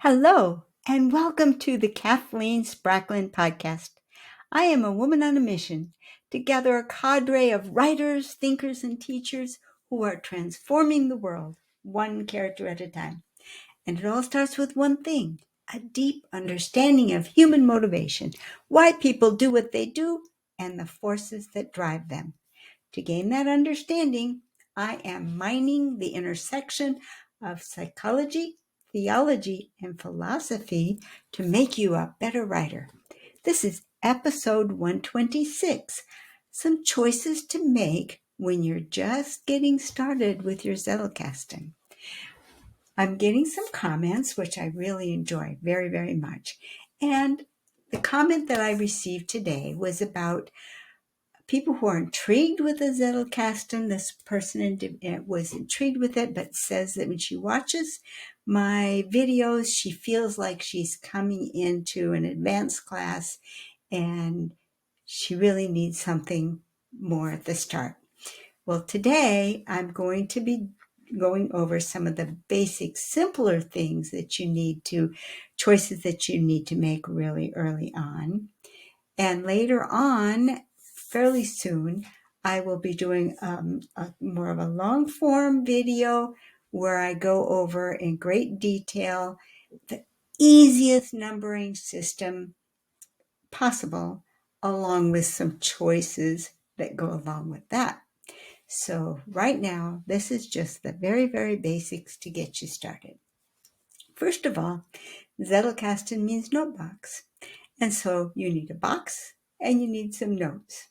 Hello, and welcome to the Kathleen Spracklin podcast. I am a woman on a mission to gather a cadre of writers, thinkers, and teachers who are transforming the world, one character at a time. And it all starts with one thing: a deep understanding of human motivation, why people do what they do, and the forces that drive them. To gain that understanding, I am mining the intersection of psychology, theology, and philosophy to make you a better writer. This is episode 126, some choices to make when you're just getting started with your Zettelkasten. I'm getting some comments, which I really enjoy very, very much. And the comment that I received today was about people who are intrigued with the Zettelkasten. This person was intrigued with it, but says that when she watches my videos, she feels like she's coming into an advanced class and she really needs something more at the start. Well, today I'm going to be going over some of the basic, simpler things that you need to, choices that you need to make really early on. And later on, fairly soon, I will be doing more of a long form video where I go over in great detail the easiest numbering system possible, along with some choices that go along with that. So right now, this is just the very, very basics to get you started. First of all, Zettelkasten means notebox. And so you need a box and you need some notes.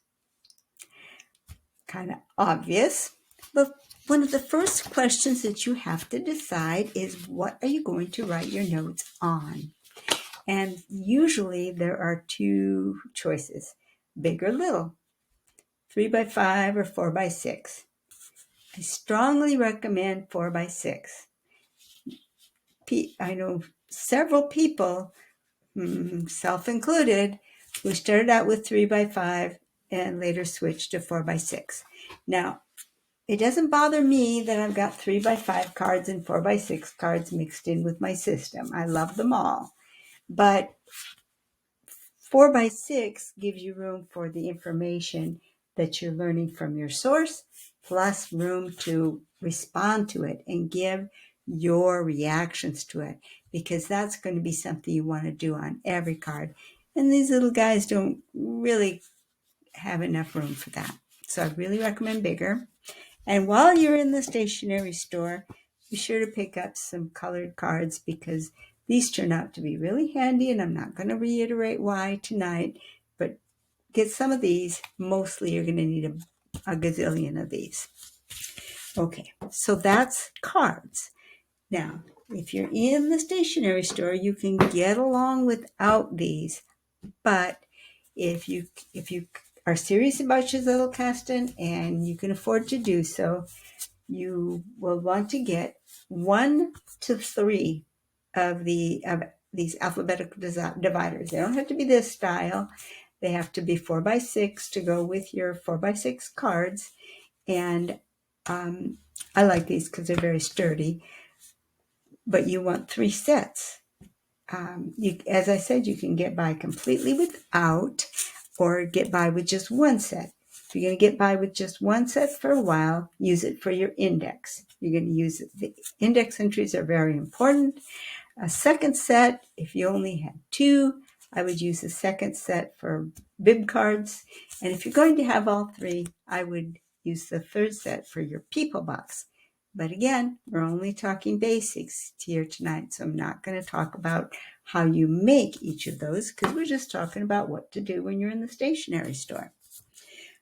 Kind of obvious, but one of the first questions that you have to decide is, what are you going to write your notes on? And usually there are two choices: big or little, 3x5 or 4x6. I strongly recommend 4x6. I know several people, self included, who started out with 3x5 and later switched to 4x6. Now, it doesn't bother me that I've got 3x5 cards and 4x6 cards mixed in with my system. I love them all. But 4x6 gives you room for the information that you're learning from your source, plus room to respond to it and give your reactions to it, because that's going to be something you want to do on every card. And these little guys don't really have enough room for that. So I really recommend bigger. And while you're in the stationery store, be sure to pick up some colored cards, because these turn out to be really handy, and I'm not going to reiterate why tonight, but get some of these. Mostly you're going to need a gazillion of these. Okay, so that's cards. Now, if you're in the stationery store, you can get along without these, but if you are serious about your Zettelkasten and you can afford to do so, you will want to get 1 to 3 of these alphabetical dividers. They don't have to be this style. They have to be 4x6 to go with your 4x6 cards. And I like these because they're very sturdy. But you want 3 sets. As I said, you can get by completely without, or get by with just one set. If you're going to get by with just one set for a while, use it for your index. You're going to use it. The index entries are very important. A second set, if you only have 2, I would use the second set for bib cards. And if you're going to have all 3, I would use the third set for your people box. But again, we're only talking basics here tonight, so I'm not going to talk about how you make each of those, because we're just talking about what to do when you're in the stationery store.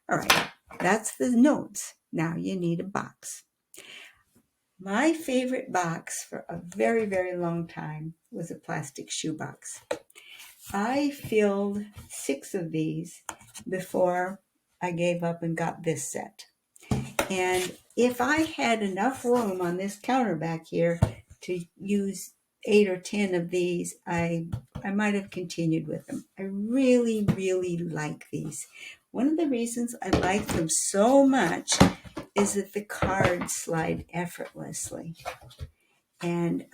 All right, that's the notes. Now you need a box. My favorite box for a very, very long time was a plastic shoebox. I filled 6 of these before I gave up and got this set. And if I had enough room on this counter back here to use 8 or 10 of these, I might have continued with them. I really, really like these. One of the reasons I like them so much is that the cards slide effortlessly. And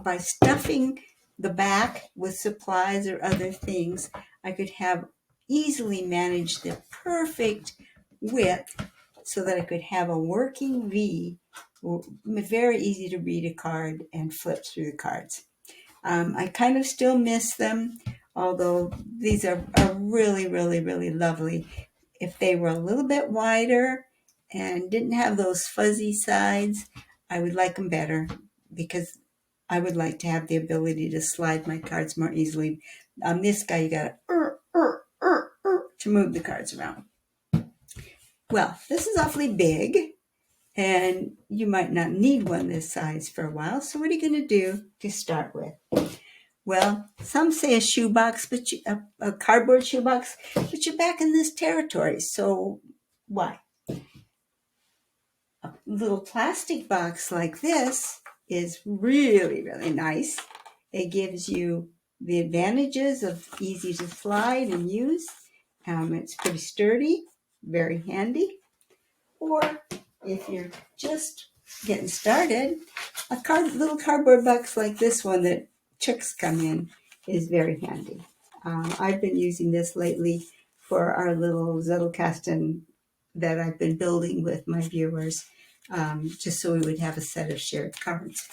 by stuffing the back with supplies or other things, I could have easily managed the perfect width so that I could have a working V, very easy to read a card and flip through the cards. I kind of still miss them, although these are really, really, really lovely. If they were a little bit wider and didn't have those fuzzy sides, I would like them better because I would like to have the ability to slide my cards more easily. On this guy, you got to move the cards around. Well, this is awfully big, and you might not need one this size for a while. So what are you going to do to start with? Well, some say a shoebox, but a cardboard shoebox, but you're back in this territory. So why? A little plastic box like this is really, really nice. It gives you the advantages of easy to slide and use. It's pretty sturdy, very handy. Or if you're just getting started, a little cardboard box like this one that chicks come in is very handy. I've been using this lately for our little Zettelkasten that I've been building with my viewers, just so we would have a set of shared cards.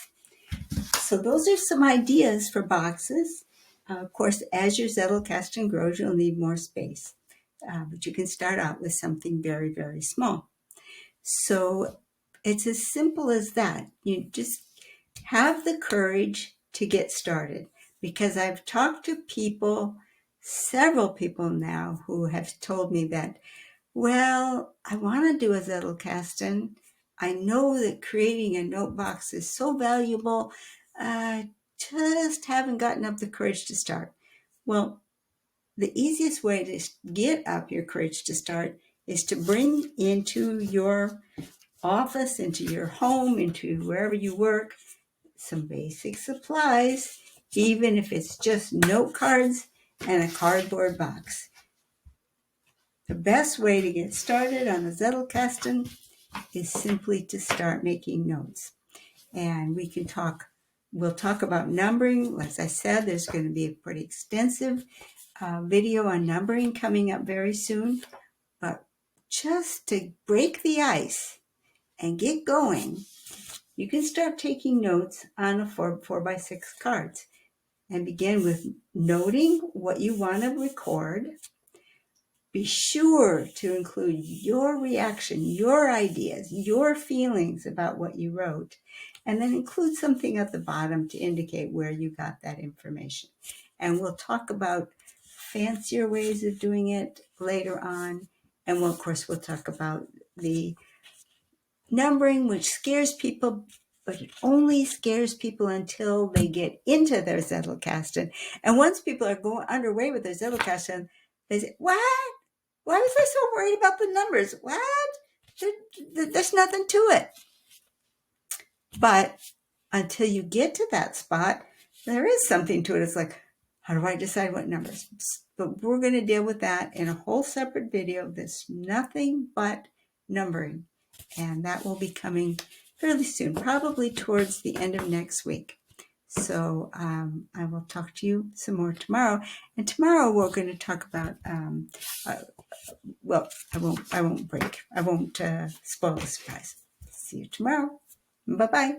So those are some ideas for boxes. Of course, as your Zettelkasten grows, you'll need more space. But you can start out with something very, very small. So it's as simple as that. You just have the courage to get started, because I've talked to people, several people now, who have told me that, well, I want to do a Zettelkasten. I know that creating a note box is so valuable. I just haven't gotten up the courage to start. Well, the easiest way to get up your courage to start is to bring into your office, into your home, into wherever you work, some basic supplies, even if it's just note cards and a cardboard box. The best way to get started on a Zettelkasten is simply to start making notes. And we'll talk about numbering. As I said, there's going to be a pretty extensive video on numbering coming up very soon. But just to break the ice and get going, you can start taking notes on a 4x6 cards and begin with noting what you want to record. Be sure to include your reaction, your ideas, your feelings about what you wrote, and then include something at the bottom to indicate where you got that information. And we'll talk about fancier ways of doing it later on. And of course, we'll talk about the numbering, which scares people, but it only scares people until they get into their Zettelkasten. And once people are going underway with their Zettelkasten, they say, what? Why was I so worried about the numbers? What? There's nothing to it. But until you get to that spot, there is something to it. It's like, how do I decide what numbers? But we're going to deal with that in a whole separate video that's nothing but numbering. And that will be coming fairly soon, probably towards the end of next week. So I will talk to you some more tomorrow. And tomorrow we're going to talk about, well, I won't spoil the surprise. See you tomorrow. Bye-bye.